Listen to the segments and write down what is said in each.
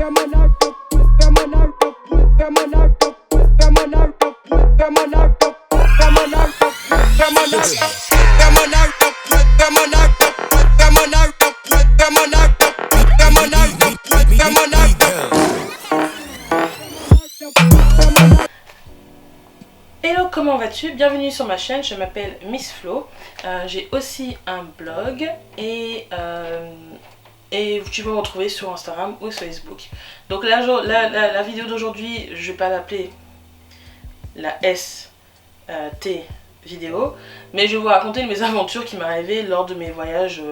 Hello, comment vas-tu? Bienvenue sur ma chaîne, je m'appelle Miss Flo. J'ai aussi un blog et tu peux me retrouver sur Instagram ou sur Facebook. Donc la vidéo d'aujourd'hui, je vais pas l'appeler la ST vidéo, mais je vais vous raconter mes aventures qui m'arrivaient lors de mes voyages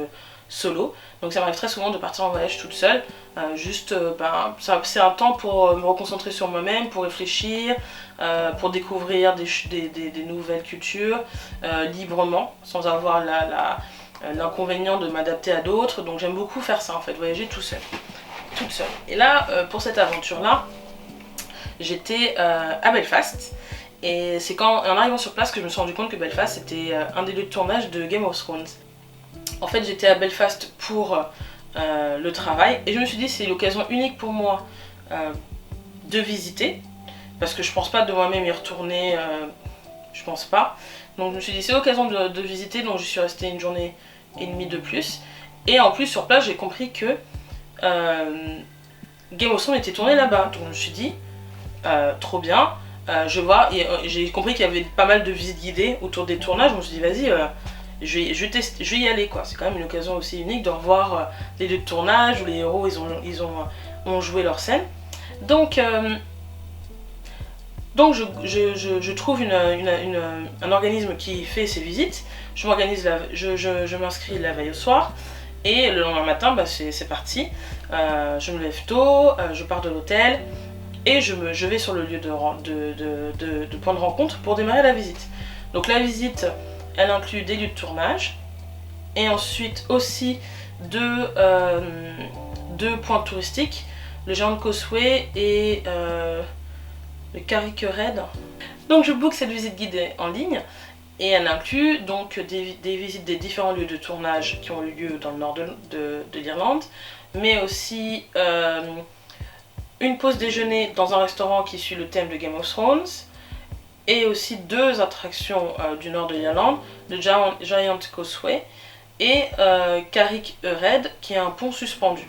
solo. Donc ça m'arrive très souvent de partir en voyage toute seule. C'est un temps pour me reconcentrer sur moi-même, pour réfléchir, pour découvrir des nouvelles cultures librement, sans avoir l'inconvénient de m'adapter à d'autres. Donc j'aime beaucoup faire ça en fait, voyager toute seule. Et là, pour cette aventure-là, j'étais à Belfast. Et c'est en arrivant sur place que je me suis rendu compte que Belfast c'était un des lieux de tournage de Game of Thrones. En fait, j'étais à Belfast pour le travail et je me suis dit c'est l'occasion unique pour moi de visiter, parce que je pense pas de moi-même y retourner, je pense pas. Donc je me suis dit c'est l'occasion de visiter, donc je suis restée une journée et demie de plus. Et en plus sur place j'ai compris que Game of Thrones était tourné là-bas, donc je me suis dit trop bien. Je vois, j'ai compris qu'il y avait pas mal de visites guidées autour des tournages. Je me suis dit vas-y, je vais y aller quoi. C'est quand même une occasion aussi unique de revoir les lieux de tournage où les héros ont joué leur scène. Donc je trouve un organisme qui fait ces visites. Je m'inscris la veille au soir et le lendemain matin c'est parti. Je me lève tôt, je pars de l'hôtel. Et je vais sur le lieu de point de rencontre pour démarrer la visite. Donc la visite, elle inclut des lieux de tournage et ensuite aussi deux points touristiques, le Giant Causeway et le Carrick Red. Donc je book cette visite guidée en ligne et elle inclut donc des visites des différents lieux de tournage qui ont eu lieu dans le nord de l'Irlande, mais aussi une pause déjeuner dans un restaurant qui suit le thème de Game of Thrones et aussi deux attractions du nord de l'Irlande, le Giant Causeway et Carrick Red qui est un pont suspendu,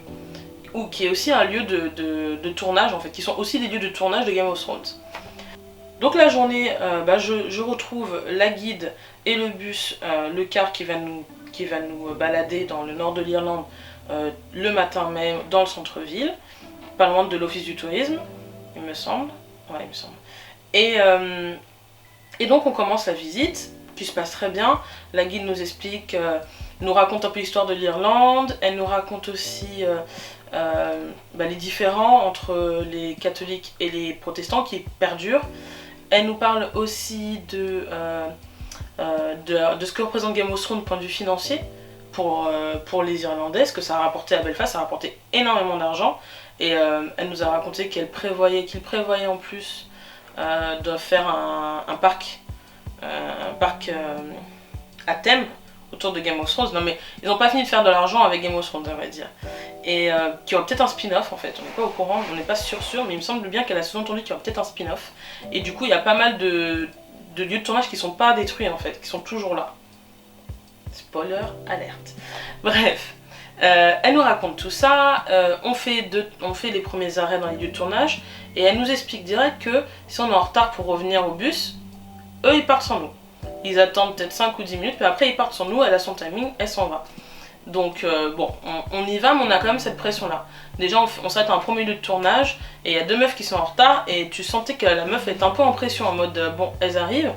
ou qui est aussi un lieu de tournage en fait, qui sont aussi des lieux de tournage de Game of Thrones. Donc la journée, je retrouve la guide et le bus, le car qui va nous balader dans le nord de l'Irlande le matin même dans le centre-ville, pas loin de l'office du tourisme, il me semble. Ouais, il me semble. Et donc on commence la visite, qui se passe très bien. La guide nous explique, nous raconte un peu l'histoire de l'Irlande. Elle nous raconte aussi les différends entre les catholiques et les protestants qui perdurent. Elle nous parle aussi de ce que représente Game of Thrones du point de vue financier pour les Irlandais, ce que ça a rapporté à Belfast. Ça a rapporté énormément d'argent. Et elle nous a raconté qu'il prévoyait en plus de faire un parc à thème autour de Game of Thrones. Non mais ils n'ont pas fini de faire de l'argent avec Game of Thrones, on va dire. Et qui aura peut-être un spin-off en fait, on n'est pas au courant, on n'est pas sûr, mais il me semble bien qu'elle a sous-entendu qu'il y aura peut-être un spin-off. Et du coup il y a pas mal de lieux de tournage qui sont pas détruits en fait, qui sont toujours là. Spoiler alerte. Bref. Elle nous raconte tout ça, on fait les premiers arrêts dans les lieux de tournage et elle nous explique direct que si on est en retard pour revenir au bus, eux ils partent sans nous. Ils attendent peut-être 5 ou 10 minutes, puis après ils partent sans nous, elle a son timing, elle s'en va. Donc on y va, mais on a quand même cette pression là. Déjà on s'arrête à un premier lieu de tournage et il y a deux meufs qui sont en retard et tu sentais que la meuf est un peu en pression en mode bon elles arrivent.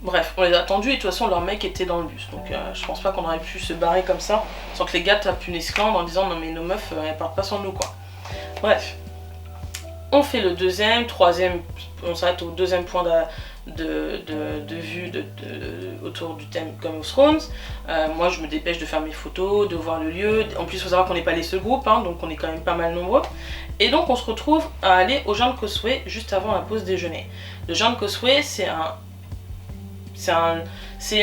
Bref, on les a attendus et de toute façon leur mec était dans le bus, donc je pense pas qu'on aurait pu se barrer comme ça sans que les gars tapent une esclandre en disant non mais nos meufs elles partent pas sans nous quoi. Bref, on fait le deuxième, troisième, on s'arrête au deuxième point de vue autour du thème Game of Thrones. Moi je me dépêche de faire mes photos, de voir le lieu, en plus il faut savoir qu'on n'est pas les seuls groupes, hein, donc on est quand même pas mal nombreux. Et donc on se retrouve à aller au Giant Causeway juste avant la pause déjeuner. Le Giant Causeway c'est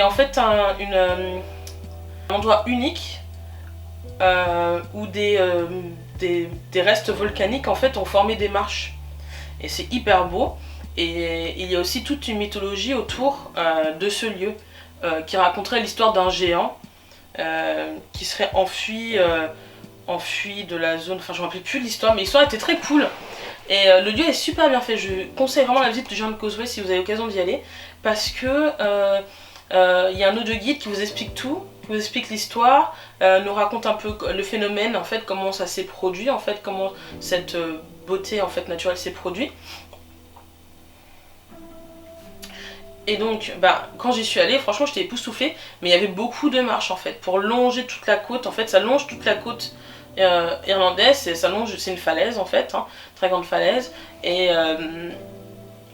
en fait un endroit unique où des des restes volcaniques en fait ont formé des marches. Et c'est hyper beau. Et il y a aussi toute une mythologie autour de ce lieu qui raconterait l'histoire d'un géant qui serait enfui de la zone. Enfin, je ne me rappelle plus l'histoire, mais l'histoire était très cool. Et le lieu est super bien fait. Je conseille vraiment la visite du Giant Causeway si vous avez l'occasion d'y aller. Parce que il y a un audio guide qui vous explique tout, qui vous explique l'histoire, nous raconte un peu le phénomène, en fait, comment ça s'est produit, en fait, comment cette beauté en fait, naturelle s'est produite. Et donc, bah, quand j'y suis allée, franchement, j'étais époustouflée, mais il y avait beaucoup de marches en fait, pour longer toute la côte. En fait, ça longe toute la côte irlandaise, et ça longe, c'est une falaise en fait, hein, très grande falaise. Et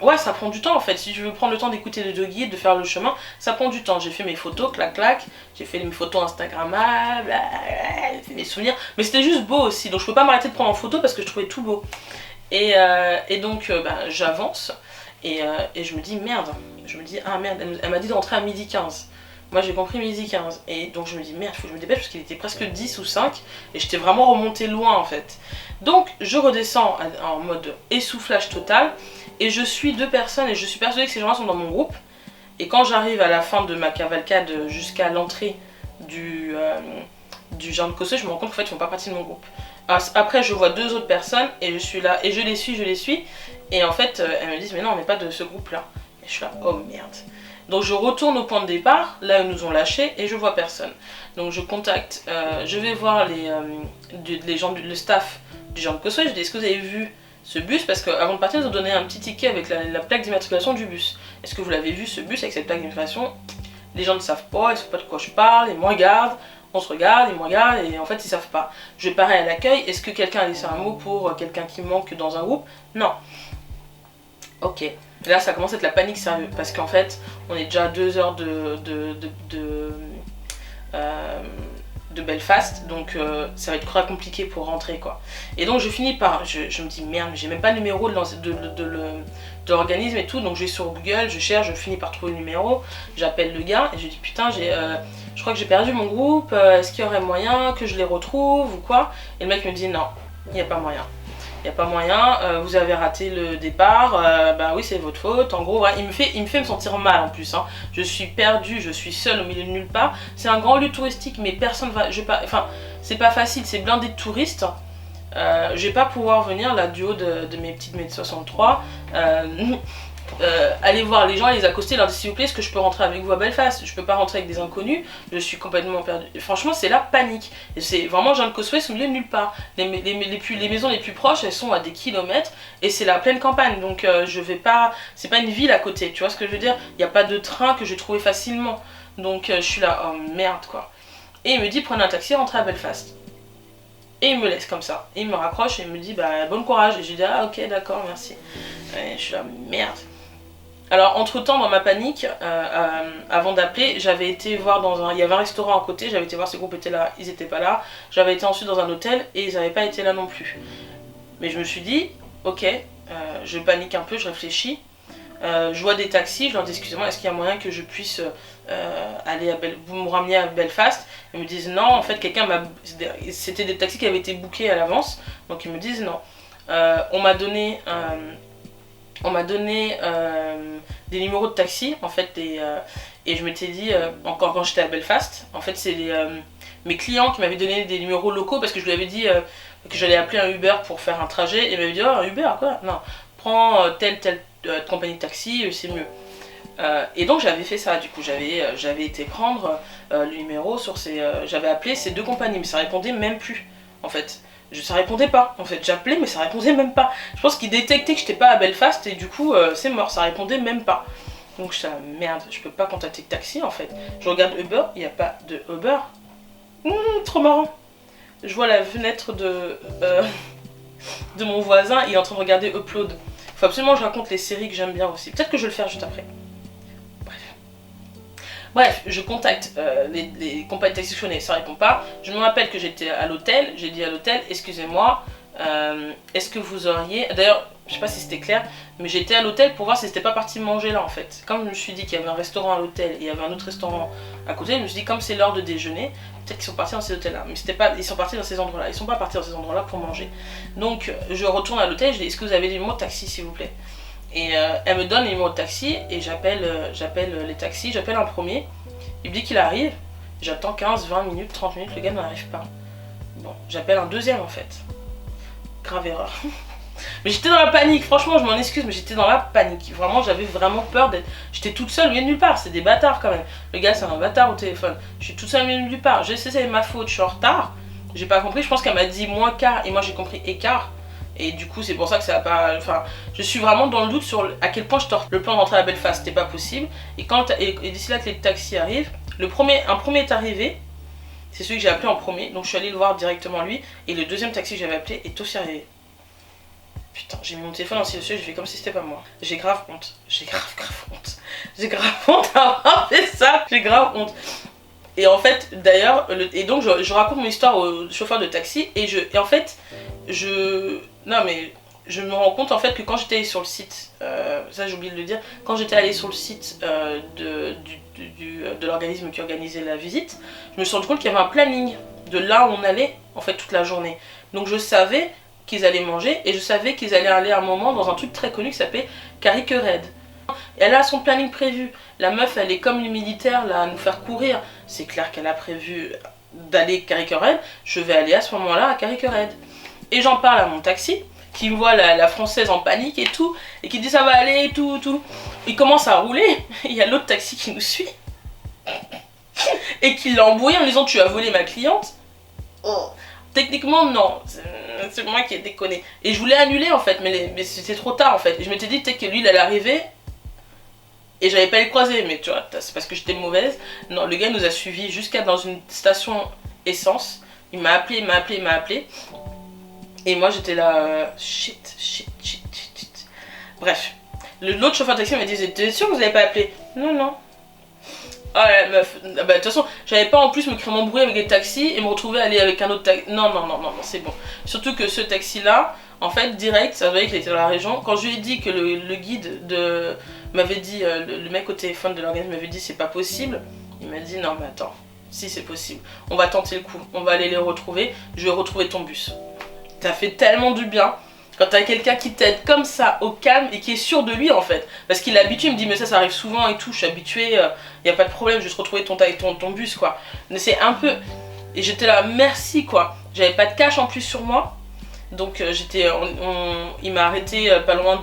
ouais, ça prend du temps en fait. Si je veux prendre le temps d'écouter les deux guides, de faire le chemin, ça prend du temps. J'ai fait mes photos, clac clac, j'ai fait mes photos Instagrammables, j'ai fait mes souvenirs, mais c'était juste beau aussi, donc je peux pas m'arrêter de prendre en photo parce que je trouvais tout beau. Et donc, bah, j'avance. Et je me dis merde, je me dis ah merde, elle m'a dit de rentrer à 12h15. Moi j'ai compris 12h15. Et donc je me dis merde, il faut que je me dépêche parce qu'il était presque 10 ou 5 et j'étais vraiment remontée loin en fait. Donc je redescends en mode essoufflage total et je suis 2 personnes et je suis persuadée que ces gens-là sont dans mon groupe. Et quand j'arrive à la fin de ma cavalcade jusqu'à l'entrée du Giant Causeway, je me rends compte qu'en fait ils font pas partie de mon groupe. Après je vois 2 autres personnes et je suis là et je les suis. Et en fait, elles me disent, mais non, on n'est pas de ce groupe-là. Et je suis là, oh merde. Donc je retourne au point de départ, là où ils nous ont lâchés, et je vois personne. Donc je contacte, je vais voir les gens, le staff du Giant Causeway. Je dis, est-ce que vous avez vu ce bus? Parce qu'avant de partir, ils ont donné un petit ticket avec la plaque d'immatriculation du bus. Est-ce que vous l'avez vu, ce bus avec cette plaque d'immatriculation? Les gens ne savent pas, ils ne savent pas de quoi je parle, ils me regardent. On se regarde, ils me regardent et en fait ils savent pas. Je parais à l'accueil, est-ce que quelqu'un a laissé un mot pour quelqu'un qui manque dans un groupe? Non. Ok, et là ça commence à être la panique sérieuse parce qu'en fait on est déjà à 2 heures de Belfast, donc ça va être très compliqué pour rentrer quoi. Et donc je finis par, je me dis merde, mais j'ai même pas le numéro de l'organisme et tout, donc je vais sur Google, je cherche, je finis par trouver le numéro, j'appelle le gars et je dis putain je crois que j'ai perdu mon groupe, est-ce qu'il y aurait moyen que je les retrouve ou quoi? Et le mec me dit non, il n'y a pas moyen. Il n'y a pas moyen, vous avez raté le départ, bah oui c'est votre faute, en gros, ouais, il me fait me sentir mal en plus, hein. Je suis perdue, je suis seule au milieu de nulle part, c'est un grand lieu touristique mais personne va, enfin c'est pas facile, c'est blindé de touristes, je vais pas pouvoir venir là du haut de mes petites mètres 63, aller voir les gens et les accoster, leur dire s'il vous plaît est-ce que je peux rentrer avec vous à Belfast, je peux pas rentrer avec des inconnus, je suis complètement perdue. Franchement c'est la panique, c'est vraiment Giant Causeway, c'est au milieu de nulle part, les maisons les plus proches elles sont à des kilomètres et c'est la pleine campagne, donc je vais pas, c'est pas une ville à côté, tu vois ce que je veux dire, il n'y a pas de train que je vais trouver facilement, donc je suis là, oh merde quoi. Et il me dit prenez un taxi, rentrez à Belfast. Et il me laisse comme ça, et il me raccroche et il me dit bah bon courage, et je dis ah ok d'accord merci. Et je suis là merde. Alors entre temps dans ma panique, avant d'appeler, j'avais été voir il y avait un restaurant à côté, j'avais été voir ces groupes étaient là, ils étaient pas là, j'avais été ensuite dans un hôtel et ils n'avaient pas été là non plus. Mais je me suis dit, ok, je panique un peu, je réfléchis, je vois des taxis, je leur dis excusez-moi, est-ce qu'il y a moyen que je puisse aller vous me ramener à Belfast? Ils me disent non, en fait c'était des taxis qui avaient été bookés à l'avance, donc ils me disent non. On m'a donné des numéros de taxi en fait et je m'étais dit encore quand j'étais à Belfast en fait c'est mes clients qui m'avaient donné des numéros locaux parce que je lui avais dit que j'allais appeler un Uber pour faire un trajet et il m'avait dit oh un Uber quoi, non prends telle compagnie de taxi c'est mieux. Et donc j'avais fait ça, du coup j'avais été prendre le numéro sur j'avais appelé ces 2 compagnies mais ça répondait même plus en fait. Ça répondait pas, en fait, j'appelais mais ça répondait même pas. Je pense qu'il détectait que j'étais pas à Belfast et du coup c'est mort, ça répondait même pas. Donc je suis là, merde, je peux pas contacter le taxi en fait. Je regarde Uber, il n'y a pas de Uber. Trop marrant. Je vois la fenêtre de mon voisin, il est en train de regarder Upload. Faut absolument que je raconte les séries que j'aime bien aussi. Peut-être que je vais le faire juste après. Bref, je contacte les compagnies de taxi que je connais, ça répond pas. Je me rappelle que j'étais à l'hôtel, j'ai dit à l'hôtel, excusez-moi, est-ce que vous auriez... D'ailleurs, je sais pas si c'était clair, mais j'étais à l'hôtel pour voir si c'était pas parti manger là en fait. Comme je me suis dit qu'il y avait un restaurant à l'hôtel et il y avait un autre restaurant à côté, je me suis dit comme c'est l'heure de déjeuner, peut-être qu'ils sont partis dans ces hôtels là, mais c'était pas, ils sont partis dans ces endroits là, ils sont pas partis dans ces endroits là pour manger. Donc je retourne à l'hôtel, je dis est-ce que vous avez des numéros de taxi s'il vous plaît. Et elle me donne les numéros de taxi et j'appelle les taxis, j'appelle un premier, il me dit qu'il arrive, j'attends 15, 20 minutes, 30 minutes, le gars n'arrive pas. Bon, j'appelle un deuxième en fait, grave erreur. Mais j'étais dans la panique, franchement je m'en excuse, mais j'étais dans la panique. Vraiment j'avais vraiment peur d'être... J'étais toute seule, mais nulle part, c'est des bâtards quand même. Le gars c'est un bâtard au téléphone. Je suis toute seule, mais nulle part. Je sais c'est ma faute, je suis en retard. J'ai pas compris, je pense qu'elle m'a dit moins quart et moi j'ai compris écart. Et du coup c'est pour ça que ça a pas... Enfin, je suis vraiment dans le doute sur à quel point je torche. Le plan de rentrer à Belfast c'était pas possible. Et d'ici là que les taxis arrivent, un premier est arrivé. C'est celui que j'ai appelé en premier, donc je suis allée le voir directement lui. Et le deuxième taxi que j'avais appelé est aussi arrivé. Putain, j'ai mis mon téléphone en silencieux, je fais comme si c'était pas moi. J'ai grave honte. J'ai grave honte. J'ai grave honte d'avoir fait ça. J'ai grave honte. Et en fait, d'ailleurs, et donc je raconte mon histoire au chauffeur de taxi et en fait, non mais, je me rends compte en fait que quand j'étais sur le site, ça j'ai oublié de le dire, quand j'étais allée sur le site de l'organisme qui organisait la visite, je me suis rendu compte qu'il y avait un planning de là où on allait en fait toute la journée. Donc je savais qu'ils allaient manger et je savais qu'ils allaient aller à un moment dans un truc très connu qui s'appelait Carrick-Red. Elle a son planning prévu. La meuf elle est comme les militaires là à nous faire courir. C'est clair qu'elle a prévu d'aller Carrick-Red. Je vais aller à ce moment là à Carrick-Red. Et j'en parle à mon taxi qui me voit la française en panique et tout et qui dit ça va aller et tout. Il commence à rouler. Il y a l'autre taxi qui nous suit et qui l'a embrouillé en disant tu as volé ma cliente. Oh. Techniquement non, c'est moi qui ai déconné. Et je voulais annuler en fait, mais c'était trop tard en fait. Et je m'étais dit peut-être que lui il allait arriver et j'avais pas les croiser, mais tu vois, c'est parce que j'étais mauvaise. Non, le gars nous a suivis jusqu'à dans une station essence. Il m'a appelé. Et moi j'étais là, shit. Bref, l'autre chauffeur de taxi m'a dit t'es sûr que vous avez pas appelé? Non. Ah ouais, meuf, bah de toute façon, j'avais pas en plus m'embrouiller avec les taxis et me retrouver à aller avec un autre taxi. Non, c'est bon. Surtout que ce taxi-là, en fait, direct, ça se voyait qu'il était dans la région. Quand je lui ai dit que le guide m'avait dit, le mec au téléphone de l'organisme m'avait dit c'est pas possible, il m'a dit non mais attends, si c'est possible, on va tenter le coup, on va aller les retrouver, je vais retrouver ton bus. Ça fait tellement du bien. Quand t'as quelqu'un qui t'aide comme ça, au calme, et qui est sûr de lui en fait. Parce qu'il est habitué, il me dit mais ça arrive souvent et tout, je suis habituée, y a pas de problème, je vais te retrouver ton bus quoi. Mais c'est un peu... Et j'étais là, merci quoi. J'avais pas de cash en plus sur moi. Donc il m'a arrêté pas loin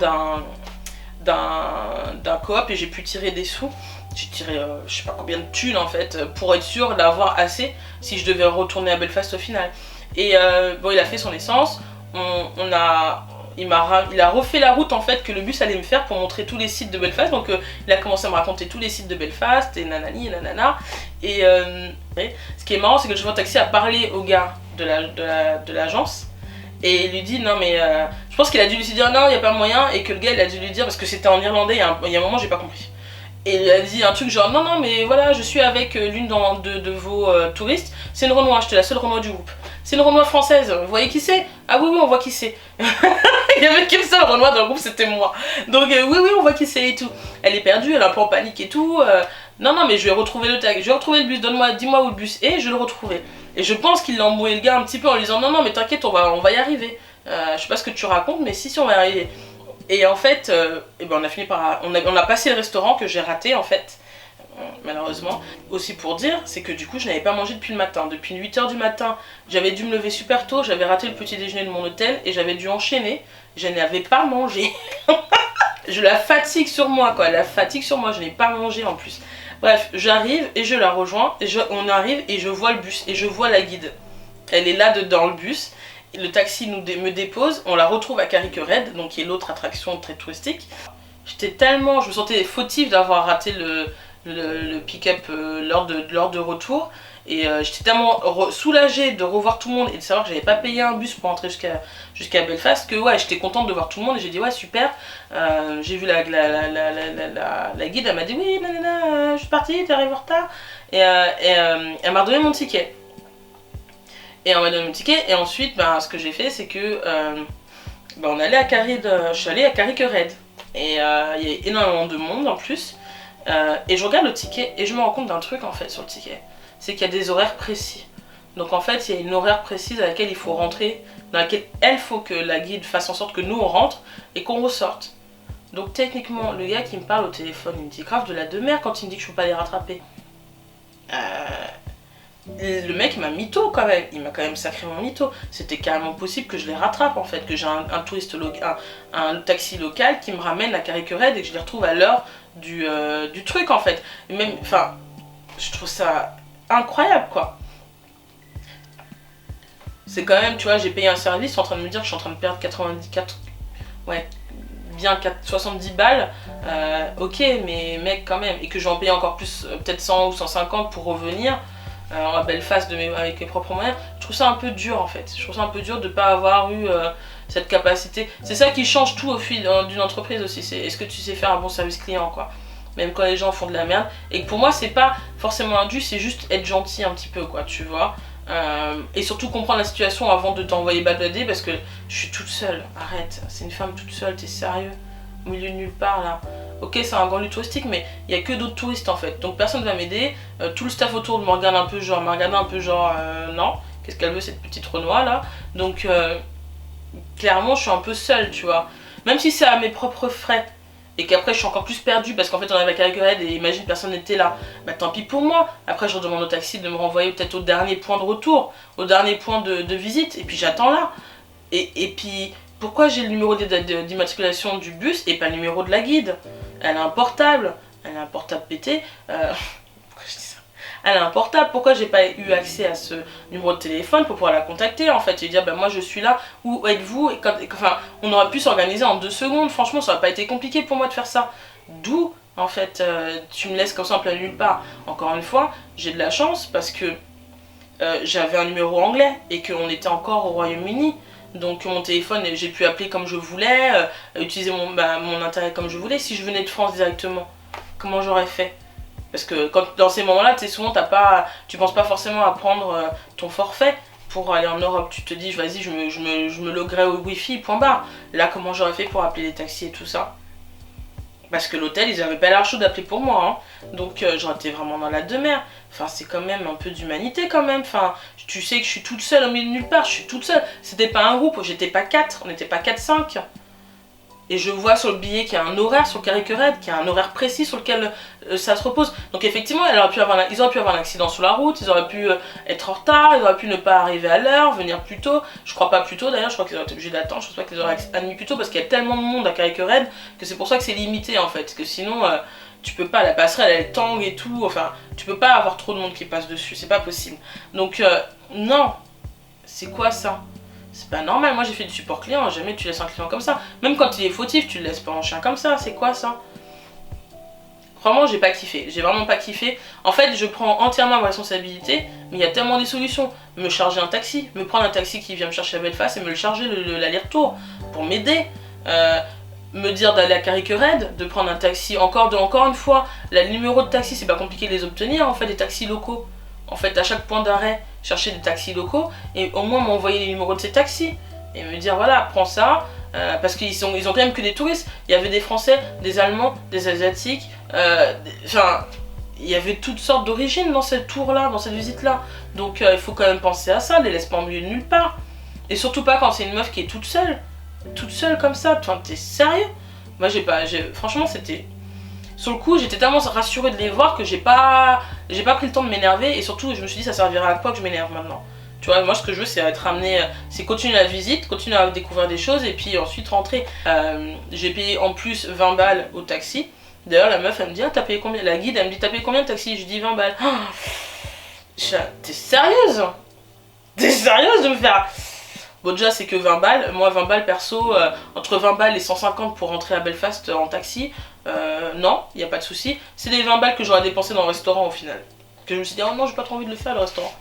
d'un coop et j'ai pu tirer des sous. J'ai tiré je sais pas combien de thunes en fait, pour être sûr d'avoir assez si je devais retourner à Belfast au final. Et bon il a fait son essence. Il a refait la route en fait que le bus allait me faire pour montrer tous les sites de Belfast. Donc il a commencé à me raconter tous les sites de Belfast et nanani et nanana. Et ce qui est marrant c'est que le chauffeur de taxi a parlé au gars de l'agence et il lui dit non mais je pense qu'il a dû lui dire non il n'y a pas moyen et que le gars il a dû lui dire parce que c'était en irlandais, il y a un moment j'ai pas compris. Et il a dit un truc genre non mais voilà je suis avec l'une de vos touristes, c'est une Renoir, j'étais la seule Renoir du groupe. C'est une Renoir française, vous voyez qui c'est? Ah oui on voit qui c'est. Il y avait qu'une seule Renoir dans le groupe, c'était moi. Donc oui on voit qui c'est et tout. Elle est perdue, elle est un peu en panique et tout. Non mais je vais retrouver le tag, je vais retrouver le bus, dis-moi où le bus est, je vais le retrouver. Et je pense qu'il l'a embrouillé le gars un petit peu en lui disant non mais t'inquiète on va y arriver. Je sais pas ce que tu racontes mais si on va y arriver. Et en fait, on a fini par... On a passé le restaurant que j'ai raté en fait, malheureusement. Aussi pour dire, c'est que du coup je n'avais pas mangé depuis le matin. Depuis 8 h du matin, j'avais dû me lever super tôt, j'avais raté le petit déjeuner de mon hôtel et j'avais dû enchaîner. Je n'avais pas mangé. Je la fatigue sur moi quoi, la fatigue sur moi, je n'ai pas mangé en plus. Bref, j'arrive et je la rejoins, et on arrive et je vois le bus et je vois la guide. Elle est là dans le bus. Le taxi me dépose, on la retrouve à Carrick-Red, donc qui est l'autre attraction très touristique. Je me sentais fautive d'avoir raté le pick-up lors de retour. Et j'étais tellement soulagée de revoir tout le monde et de savoir que j'avais pas payé un bus pour rentrer jusqu'à Belfast que ouais, j'étais contente de voir tout le monde et j'ai dit ouais super. J'ai vu la guide, elle m'a dit oui nanana, je suis partie, t'es arrivé en retard. Et elle m'a redonné mon ticket. Et on m'a donné mon ticket et ensuite ce que j'ai fait c'est que on allait à je suis allée à Carrick-Red et il y a énormément de monde en plus et je regarde le ticket et je me rends compte d'un truc en fait sur le ticket, c'est qu'il y a des horaires précis. Donc en fait, il y a une horaire précise à laquelle il faut rentrer, dans laquelle elle faut que la guide fasse en sorte que nous on rentre et qu'on ressorte. Donc techniquement, le gars qui me parle au téléphone, il me dit grave de la demeure quand il me dit que je peux pas les rattraper. Le mec m'a mytho quand même, il m'a quand même sacrément mytho. C'était carrément possible que je les rattrape en fait, que j'ai un touriste un taxi local qui me ramène à Carré-Querette et que je les retrouve à l'heure du truc en fait. Et même, enfin, je trouve ça incroyable quoi. C'est quand même, tu vois, j'ai payé un service en train de me dire que je suis en train de perdre 94, ouais, bien 70 balles, ok, mais mec quand même, et que je vais en payer encore plus, peut-être 100 ou 150 pour revenir en Belfast avec mes propres moyens, je trouve ça un peu dur en fait. Je trouve ça un peu dur de ne pas avoir eu cette capacité. C'est ça qui change tout au fil d'une entreprise aussi, c'est est-ce que tu sais faire un bon service client quoi. Même quand les gens font de la merde. Et que pour moi c'est pas forcément indu, c'est juste être gentil un petit peu quoi, tu vois. Et surtout comprendre la situation avant de t'envoyer balader parce que je suis toute seule, arrête, c'est une femme toute seule, t'es sérieux? Au milieu de nulle part là. Ok, c'est un grand lieu touristique, mais il y a que d'autres touristes en fait, donc personne ne va m'aider. Tout le staff autour me regarde un peu genre, non, qu'est-ce qu'elle veut cette petite Renoir là. Donc clairement je suis un peu seule, tu vois. Même si c'est à mes propres frais. Et qu'après je suis encore plus perdue parce qu'en fait on arrive à Carré-Querette et imagine personne n'était là. Bah tant pis pour moi. Après je redemande au taxi de me renvoyer peut-être au dernier point de retour, au dernier point de visite. Et puis j'attends là. Et puis pourquoi j'ai le numéro d'immatriculation du bus et pas le numéro de la guide? Elle a un portable. Elle a un portable pété. Pourquoi je dis ça? Elle a un portable, pourquoi j'ai pas eu accès à ce numéro de téléphone pour pouvoir la contacter en fait et dire bah moi je suis là, où êtes-vous? Enfin on aurait pu s'organiser en 2 secondes, franchement ça aurait pas été compliqué pour moi de faire ça. D'où en fait tu me laisses comme ça en plein nulle part. Encore une fois, j'ai de la chance parce que j'avais un numéro anglais et qu'on était encore au Royaume-Uni. Donc mon téléphone, j'ai pu appeler comme je voulais, utiliser mon internet comme je voulais. Si je venais de France directement, comment j'aurais fait? Parce que dans ces moments-là, tu sais, souvent, tu penses pas forcément à prendre ton forfait pour aller en Europe. Tu te dis, vas-y, je me loguerai au Wi-Fi, point barre. Là, comment j'aurais fait pour appeler les taxis et tout ça? Parce que l'hôtel, ils avaient pas l'air chaud d'appeler pour moi. Hein. Donc, j'aurais été vraiment dans la demeure. Enfin, c'est quand même un peu d'humanité, quand même. Enfin, tu sais que je suis toute seule au milieu de nulle part. Je suis toute seule. C'était pas un groupe, j'étais pas 4. On n'était pas 4-5. Et je vois sur le billet qu'il y a un horaire sur Carré-Querette, qu'il y a un horaire précis sur lequel ça se repose. Donc effectivement, ils auraient pu avoir un accident sur la route, ils auraient pu être en retard, ils auraient pu ne pas arriver à l'heure, venir plus tôt. Je crois pas plus tôt d'ailleurs, je crois qu'ils auraient été obligés d'attendre, je pense pas qu'ils auraient admis plus tôt parce qu'il y a tellement de monde à Carré-Querette que c'est pour ça que c'est limité en fait. Parce que sinon, tu peux pas, la passerelle elle tangue et tout, enfin, tu peux pas avoir trop de monde qui passe dessus, c'est pas possible. Donc non, c'est quoi ça? C'est pas normal, moi j'ai fait du support client, jamais tu laisses un client comme ça. Même quand il est fautif, tu le laisses pas en chien comme ça, c'est quoi ça? Vraiment, j'ai pas kiffé, j'ai vraiment pas kiffé. En fait, je prends entièrement ma responsabilité, mais il y a tellement des solutions. Me charger un taxi, me prendre un taxi qui vient me chercher à Belfast et me le charger l'aller-retour pour m'aider. Me dire d'aller à Carré-Querette, de prendre un taxi, encore une fois, le numéro de taxi, c'est pas compliqué de les obtenir, en fait, des taxis locaux. En fait, à chaque point d'arrêt, chercher des taxis locaux et au moins m'envoyer les numéros de ces taxis et me dire voilà, prends ça, parce qu'ils ont quand même que des touristes. Il y avait des Français, des Allemands, des Asiatiques, enfin, il y avait toutes sortes d'origines dans cette tour-là, dans cette visite-là. Donc il faut quand même penser à ça, les laisse pas en milieu de nulle part. Et surtout pas quand c'est une meuf qui est toute seule comme ça. Enfin, t'es sérieux? Moi, franchement, c'était... Sur le coup, j'étais tellement rassurée de les voir que j'ai pas pris le temps de m'énerver et surtout, je me suis dit ça servira à quoi que je m'énerve maintenant. Tu vois, moi ce que je veux c'est être ramené, c'est continuer la visite, continuer à découvrir des choses et puis ensuite rentrer. J'ai payé en plus 20 balles au taxi. D'ailleurs la meuf elle me dit ah, t'as payé combien? La guide elle me dit t'as payé combien de taxi? Je dis 20 balles. T'es sérieuse? T'es sérieuse de me faire... Bon déjà c'est que 20 balles, moi 20 balles perso, entre 20 balles et 150 pour rentrer à Belfast en taxi, non, il n'y a pas de souci. C'est les 20 balles que j'aurais dépensé dans le restaurant au final. Que je me suis dit oh non j'ai pas trop envie de le faire le restaurant.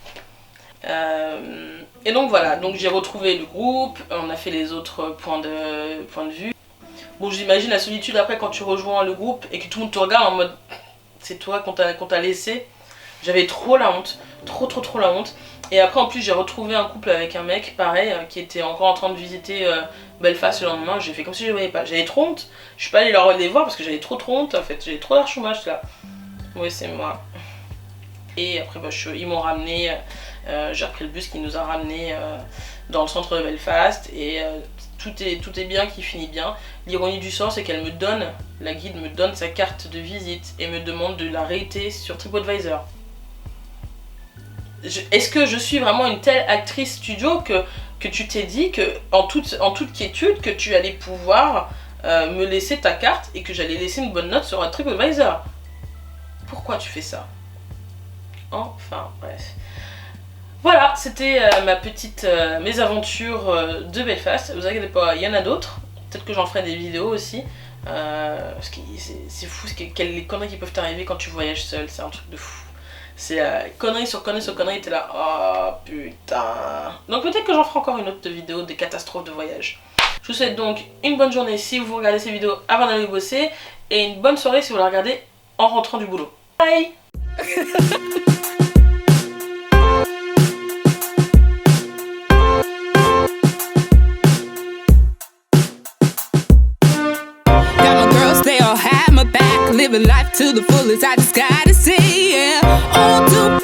Et donc voilà, donc j'ai retrouvé le groupe, on a fait les autres points de vue. Bon j'imagine la solitude après quand tu rejoins le groupe et que tout le monde te regarde en mode c'est toi qu'on t'a laissé. J'avais trop la honte, trop la honte. Et après en plus j'ai retrouvé un couple avec un mec pareil qui était encore en train de visiter Belfast le lendemain. J'ai fait comme si je ne voyais pas, j'avais trop honte. Je suis pas allée les voir parce que j'avais trop honte en fait, j'avais trop d'archumage là. Oui c'est moi. Et après bah, ils m'ont ramené J'ai repris le bus qui nous a ramenés dans le centre de Belfast et tout est bien qui finit bien. L'ironie du sort, c'est qu'elle me donne, la guide me donne sa carte de visite et me demande de la rater sur TripAdvisor. Est-ce que je suis vraiment une telle actrice studio que tu t'es dit que en toute quiétude que tu allais pouvoir me laisser ta carte et que j'allais laisser une bonne note sur un TripAdvisor? Pourquoi tu fais ça? Enfin, bref. Voilà, c'était mes aventures de Belfast. Vous inquiétez pas, il y en a d'autres. Peut-être que j'en ferai des vidéos aussi. Parce que c'est fou, les conneries qui peuvent t'arriver quand tu voyages seul, c'est un truc de fou. C'est conneries sur conneries sur conneries, t'es là, oh putain. Donc peut-être que j'en ferai encore une autre vidéo des catastrophes de voyage. Je vous souhaite donc une bonne journée si vous regardez ces vidéos avant d'aller bosser, et une bonne soirée si vous la regardez en rentrant du boulot. Bye. Living life to the fullest, I just gotta say, yeah. All too